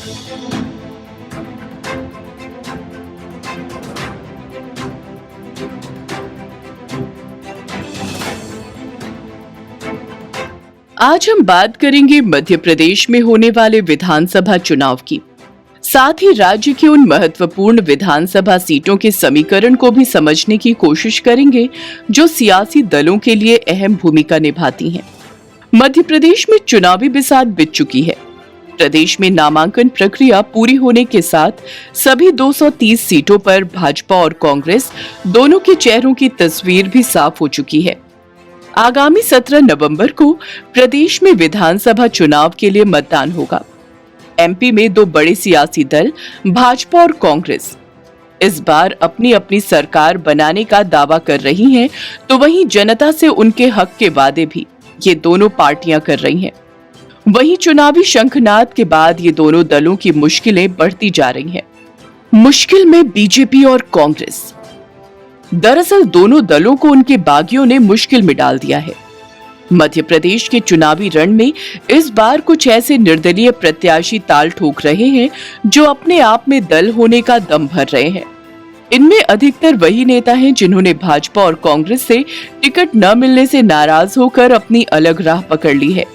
आज हम बात करेंगे मध्य प्रदेश में होने वाले विधानसभा चुनाव की। साथ ही राज्य की उन महत्वपूर्ण विधानसभा सीटों के समीकरण को भी समझने की कोशिश करेंगे जो सियासी दलों के लिए अहम भूमिका निभाती हैं। मध्य प्रदेश में चुनावी बिसात बिछ चुकी है। प्रदेश में नामांकन प्रक्रिया पूरी होने के साथ सभी 230 सीटों पर भाजपा और कांग्रेस दोनों के चेहरों की तस्वीर भी साफ हो चुकी है। आगामी 17 नवंबर को प्रदेश में विधानसभा चुनाव के लिए मतदान होगा। एमपी में दो बड़े सियासी दल भाजपा और कांग्रेस इस बार अपनी अपनी सरकार बनाने का दावा कर रही हैं, तो वहीं जनता से उनके हक के वादे भी ये दोनों पार्टियां कर रही हैं। वहीं चुनावी शंखनाद के बाद ये दोनों दलों की मुश्किलें बढ़ती जा रही हैं। मुश्किल में बीजेपी और कांग्रेस। दरअसल दोनों दलों को उनके बागियों ने मुश्किल में डाल दिया है। मध्य प्रदेश के चुनावी रण में इस बार कुछ ऐसे निर्दलीय प्रत्याशी ताल ठोक रहे हैं जो अपने आप में दल होने का दम भर रहे हैं। इनमें अधिकतर वही नेता हैं जिन्होंने भाजपा और कांग्रेस से टिकट न मिलने से नाराज होकर अपनी अलग राह पकड़ ली है।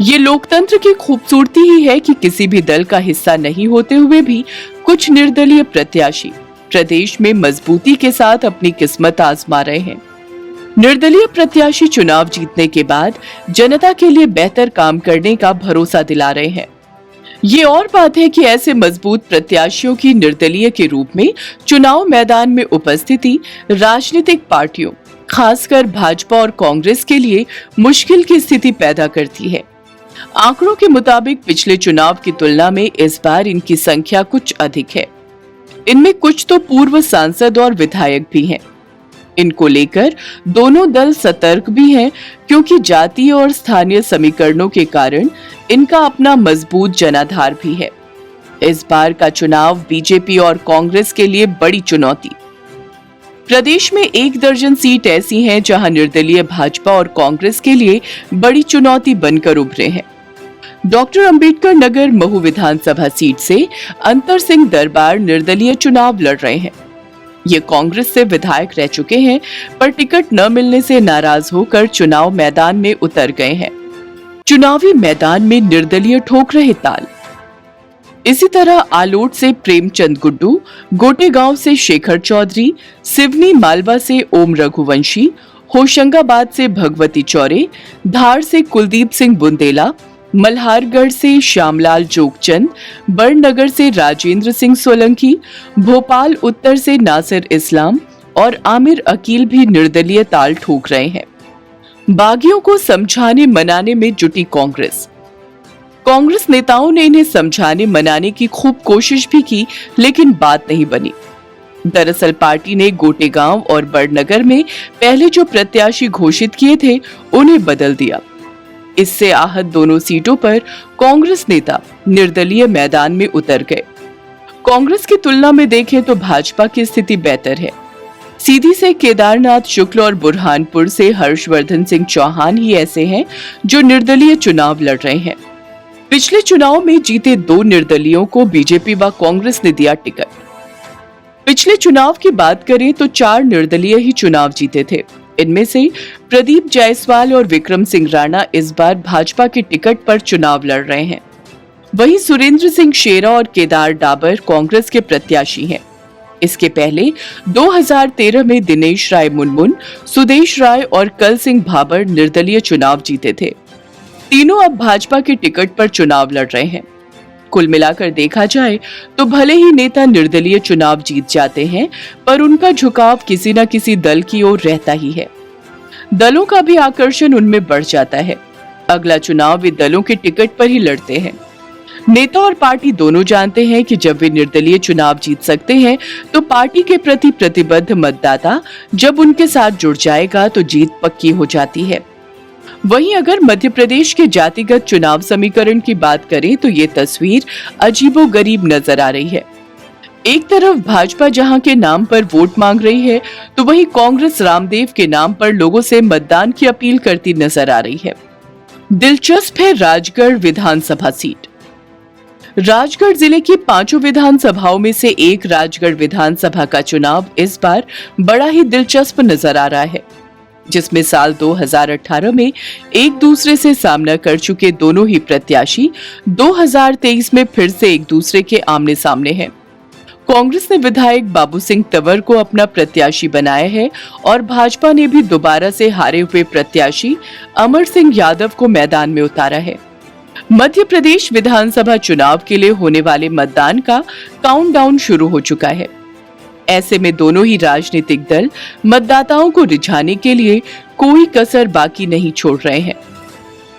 ये लोकतंत्र की खूबसूरती ही है कि किसी भी दल का हिस्सा नहीं होते हुए भी कुछ निर्दलीय प्रत्याशी प्रदेश में मजबूती के साथ अपनी किस्मत आजमा रहे हैं। निर्दलीय प्रत्याशी चुनाव जीतने के बाद जनता के लिए बेहतर काम करने का भरोसा दिला रहे हैं। ये और बात है कि ऐसे मजबूत प्रत्याशियों की निर्दलीय के रूप में चुनाव मैदान में उपस्थिति राजनीतिक पार्टियों, खासकर भाजपा और कांग्रेस के लिए मुश्किल की स्थिति पैदा करती है। आंकड़ों के मुताबिक पिछले चुनाव की तुलना में इस बार इनकी संख्या कुछ अधिक है। इनमें कुछ तो पूर्व सांसद और विधायक भी हैं। इनको लेकर दोनों दल सतर्क भी हैं, क्योंकि जातीय और स्थानीय समीकरणों के कारण इनका अपना मजबूत जनाधार भी है। इस बार का चुनाव बीजेपी और कांग्रेस के लिए बड़ी चुनौती। प्रदेश में 1 दर्जन सीट ऐसी हैं जहां निर्दलीय भाजपा और कांग्रेस के लिए बड़ी चुनौती बनकर उभरे हैं। डॉक्टर अंबेडकर नगर महू विधानसभा सीट से अंतर सिंह दरबार निर्दलीय चुनाव लड़ रहे हैं। ये कांग्रेस से विधायक रह चुके हैं, पर टिकट न मिलने से नाराज होकर चुनाव मैदान में उतर गए हैं। चुनावी मैदान में निर्दलीय ठोक रहे ताल। इसी तरह आलोट से प्रेमचंद गुड्डू, गोटेगांव से शेखर चौधरी, सिवनी मालवा से ओम रघुवंशी, होशंगाबाद से भगवती चौरे, धार से कुलदीप सिंह बुंदेला, मल्हारगढ़ से श्यामलाल जोगचंद, बड़नगर से राजेंद्र सिंह सोलंकी, भोपाल उत्तर से नासिर इस्लाम और आमिर अकील भी निर्दलीय ताल ठोक रहे हैं। बागियों को समझाने मनाने में जुटी कांग्रेस। कांग्रेस नेताओं ने इन्हें समझाने मनाने की खूब कोशिश भी की, लेकिन बात नहीं बनी। दरअसल पार्टी ने गोटेगांव और बड़नगर में पहले जो प्रत्याशी घोषित किए थे उन्हें बदल दिया। इससे आहत दोनों सीटों पर कांग्रेस नेता निर्दलीय मैदान में उतर गए। कांग्रेस की तुलना में देखें तो भाजपा की स्थिति बेहतर है। सीधी से केदारनाथ शुक्ल और बुरहानपुर से हर्षवर्धन सिंह चौहान ही ऐसे हैं जो निर्दलीय चुनाव लड़ रहे हैं। पिछले चुनाव में जीते 2 निर्दलीयों को बीजेपी व कांग्रेस ने दिया टिकट। पिछले चुनाव की बात करें तो 4 निर्दलीय ही चुनाव जीते थे। इनमें से प्रदीप जायसवाल और विक्रम सिंह राणा इस बार भाजपा के टिकट पर चुनाव लड़ रहे हैं। वहीं सुरेंद्र सिंह शेरा और केदार डाबर कांग्रेस के प्रत्याशी हैं। इसके पहले 2013 में दिनेश राय मुनमुन, सुदेश राय और कल सिंह भाबर निर्दलीय चुनाव जीते थे। तीनों अब भाजपा के टिकट पर चुनाव लड़ रहे हैं। कुल मिलाकर देखा जाए तो भले ही नेता निर्दलीय चुनाव जीत जाते हैं, पर उनका झुकाव किसी न किसी दल की ओर रहता ही है। दलों का भी आकर्षण उनमें बढ़ जाता है। अगला चुनाव वे दलों के टिकट पर ही लड़ते हैं। नेता और पार्टी दोनों जानते हैं कि जब वे निर्दलीय चुनाव जीत सकते हैं तो पार्टी के प्रति प्रतिबद्ध मतदाता जब उनके साथ जुड़ जाएगा तो जीत पक्की हो जाती है। वहीं अगर मध्य प्रदेश के जातिगत चुनाव समीकरण की बात करें तो ये तस्वीर अजीबोगरीब नजर आ रही है। एक तरफ भाजपा जहां के नाम पर वोट मांग रही है, तो वहीं कांग्रेस रामदेव के नाम पर लोगों से मतदान की अपील करती नजर आ रही है। दिलचस्प है राजगढ़ विधानसभा सीट। राजगढ़ जिले की 5 विधानसभाओं में से एक राजगढ़ विधानसभा का चुनाव इस बार बड़ा ही दिलचस्प नजर आ रहा है, जिसमें साल 2018 में एक दूसरे से सामना कर चुके दोनों ही प्रत्याशी 2023 में फिर से एक दूसरे के आमने सामने हैं। कांग्रेस ने विधायक बाबू सिंह तंवर को अपना प्रत्याशी बनाया है और भाजपा ने भी दोबारा से हारे हुए प्रत्याशी अमर सिंह यादव को मैदान में उतारा है। मध्य प्रदेश विधानसभा चुनाव के लिए होने वाले मतदान का काउंटडाउन शुरू हो चुका है। ऐसे में दोनों ही राजनीतिक दल मतदाताओं को रिझाने के लिए कोई कसर बाकी नहीं छोड़ रहे हैं।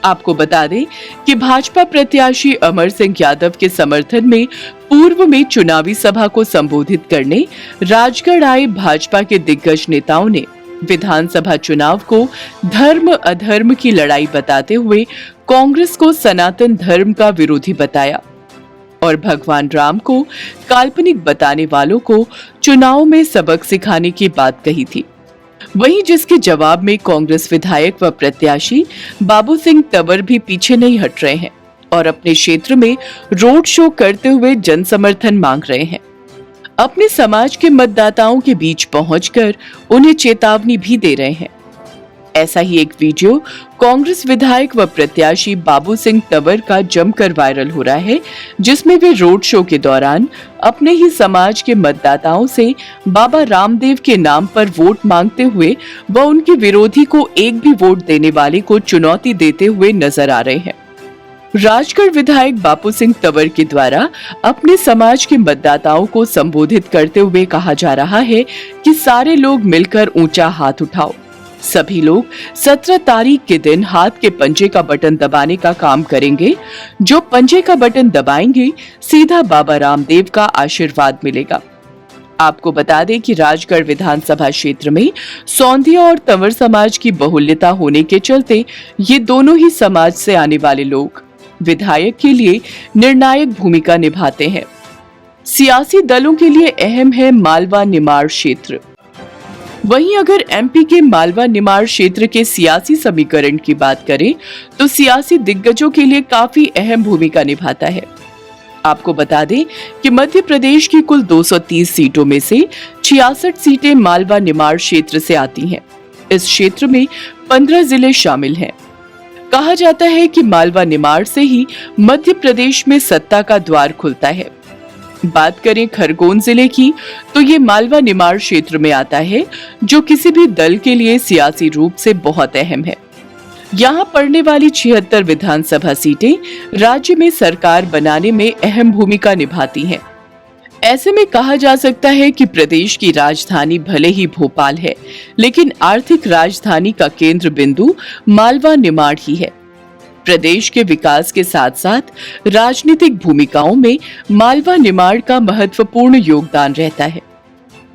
आपको बता दें कि भाजपा प्रत्याशी अमर सिंह यादव के समर्थन में पूर्व में चुनावी सभा को संबोधित करने राजगढ़ आए भाजपा के दिग्गज नेताओं ने विधानसभा चुनाव को धर्म अधर्म की लड़ाई बताते हुए कांग्रेस को सनातन धर्म का विरोधी बताया और भगवान राम को काल्पनिक बताने वालों को चुनाव में सबक सिखाने की बात कही थी। वहीं जिसके जवाब में कांग्रेस विधायक व प्रत्याशी बाबू सिंह तंवर भी पीछे नहीं हट रहे हैं और अपने क्षेत्र में रोड शो करते हुए जन समर्थन मांग रहे हैं। अपने समाज के मतदाताओं के बीच पहुंचकर उन्हें चेतावनी भी दे रहे हैं। ऐसा ही एक वीडियो कांग्रेस विधायक व प्रत्याशी बाबू सिंह तंवर का जमकर वायरल हो रहा है, जिसमें वे रोड शो के दौरान अपने ही समाज के मतदाताओं से बाबा रामदेव के नाम पर वोट मांगते हुए व उनके विरोधी को एक भी वोट देने वाले को चुनौती देते हुए नजर आ रहे हैं। राजगढ़ विधायक बाबू सिंह तंवर के द्वारा अपने समाज के मतदाताओं को संबोधित करते हुए कहा जा रहा है कि सारे लोग मिलकर ऊंचा हाथ उठाओ। सभी लोग 17 तारीख के दिन हाथ के पंजे का बटन दबाने का काम करेंगे। जो पंजे का बटन दबाएंगे सीधा बाबा रामदेव का आशीर्वाद मिलेगा। आपको बता दें कि राजगढ़ विधानसभा क्षेत्र में सौंधिया और तंवर समाज की बहुल्यता होने के चलते ये दोनों ही समाज से आने वाले लोग विधायक के लिए निर्णायक भूमिका निभाते हैं। सियासी दलों के लिए अहम है मालवा निमाड़ क्षेत्र। वहीं अगर एमपी के मालवा निमाड़ क्षेत्र के सियासी समीकरण की बात करें तो सियासी दिग्गजों के लिए काफी अहम भूमिका निभाता है। आपको बता दें कि मध्य प्रदेश की कुल 230 सीटों में से 66 सीटें मालवा निमाड़ क्षेत्र से आती हैं। इस क्षेत्र में 15 जिले शामिल हैं। कहा जाता है कि मालवा निमाड़ से ही मध्य प्रदेश में सत्ता का द्वार खुलता है। बात करें खरगोन जिले की तो ये मालवा निमाड़ क्षेत्र में आता है, जो किसी भी दल के लिए सियासी रूप से बहुत अहम है। यहाँ पड़ने वाली 76 विधानसभा सीटें राज्य में सरकार बनाने में अहम भूमिका निभाती हैं। ऐसे में कहा जा सकता है कि प्रदेश की राजधानी भले ही भोपाल है, लेकिन आर्थिक राजधानी का केंद्र बिंदु मालवा निमाड़ ही है। प्रदेश के विकास के साथ साथ राजनीतिक भूमिकाओं में मालवा निमाड़ का महत्वपूर्ण योगदान रहता है।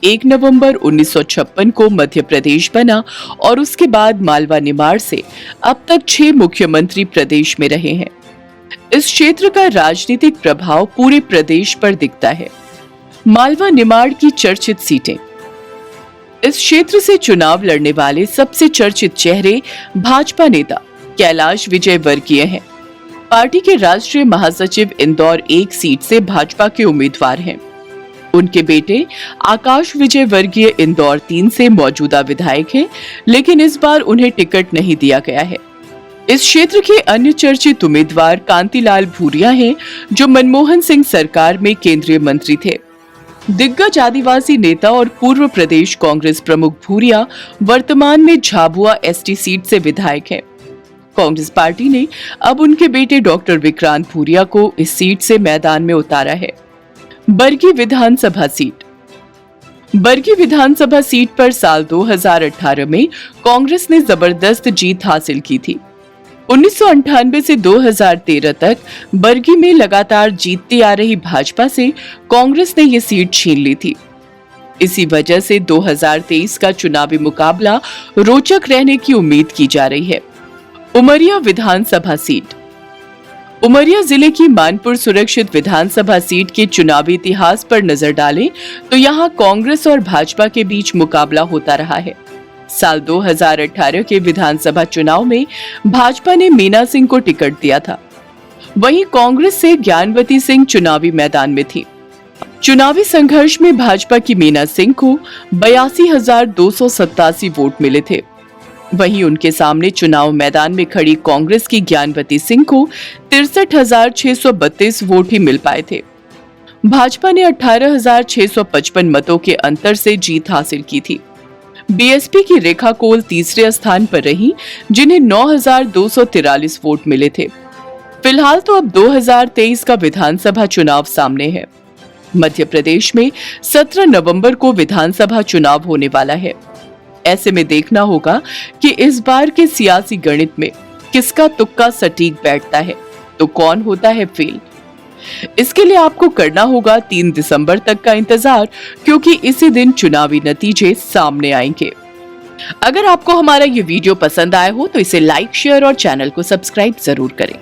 1 नवंबर 1956 को मध्य प्रदेश बना और उसके बाद मालवा निमाड़ से अब तक 6 मुख्यमंत्री प्रदेश में रहे हैं। इस क्षेत्र का राजनीतिक प्रभाव पूरे प्रदेश पर दिखता है। मालवा निमाड़ की चर्चित सीटें। इस क्षेत्र से चुनाव लड़ने वाले सबसे चर्चित चेहरे भाजपा नेता कैलाश विजयवर्गीय हैं। पार्टी के राष्ट्रीय महासचिव इंदौर 1 सीट से भाजपा के उम्मीदवार हैं। उनके बेटे आकाश विजयवर्गीय इंदौर 3 से मौजूदा विधायक हैं, लेकिन इस बार उन्हें टिकट नहीं दिया गया है। इस क्षेत्र के अन्य चर्चित उम्मीदवार कांतिलाल भूरिया हैं, जो मनमोहन सिंह सरकार में केंद्रीय मंत्री थे। दिग्गज आदिवासी नेता और पूर्व प्रदेश कांग्रेस प्रमुख भूरिया वर्तमान में झाबुआ एसटी सीट से विधायक हैं। कांग्रेस पार्टी ने अब उनके बेटे डॉक्टर विक्रांत भूरिया को इस सीट से मैदान में उतारा है। बरगी विधानसभा सीट। बरगी विधानसभा सीट पर साल 2018 में कांग्रेस ने जबरदस्त जीत हासिल की थी। 1998 से 2013 तक बरगी में लगातार जीतती आ रही भाजपा से कांग्रेस ने ये सीट छीन ली थी। इसी वजह से 2023 का चुनावी मुकाबला रोचक रहने की उम्मीद की जा रही है। उमरिया विधानसभा सीट। उमरिया जिले की मानपुर सुरक्षित विधानसभा सीट के चुनावी इतिहास पर नजर डालें तो यहाँ कांग्रेस और भाजपा के बीच मुकाबला होता रहा है। साल 2018 के विधानसभा चुनाव में भाजपा ने मीना सिंह को टिकट दिया था। वहीं कांग्रेस से ज्ञानवती सिंह चुनावी मैदान में थी। चुनावी संघर्ष में भाजपा की मीना सिंह को 82,287 वोट मिले थे। वहीं उनके सामने चुनाव मैदान में खड़ी कांग्रेस की ज्ञानवती सिंह को 63,632 वोट ही मिल पाए थे। भाजपा ने 18,655 मतों के अंतर से जीत हासिल की थी। बीएसपी की रेखा कोल तीसरे स्थान पर रही, जिन्हें 9,243 वोट मिले थे। फिलहाल तो अब 2023 का विधानसभा चुनाव सामने है। मध्य प्रदेश में 17 नवंबर को विधानसभा चुनाव होने वाला है। ऐसे में देखना होगा कि इस बार के सियासी गणित में किसका तुक्का सटीक बैठता है तो कौन होता है फेल। इसके लिए आपको करना होगा 3 दिसंबर तक का इंतजार, क्योंकि इसी दिन चुनावी नतीजे सामने आएंगे। अगर आपको हमारा ये वीडियो पसंद आया हो तो इसे लाइक, शेयर और चैनल को सब्सक्राइब जरूर करें।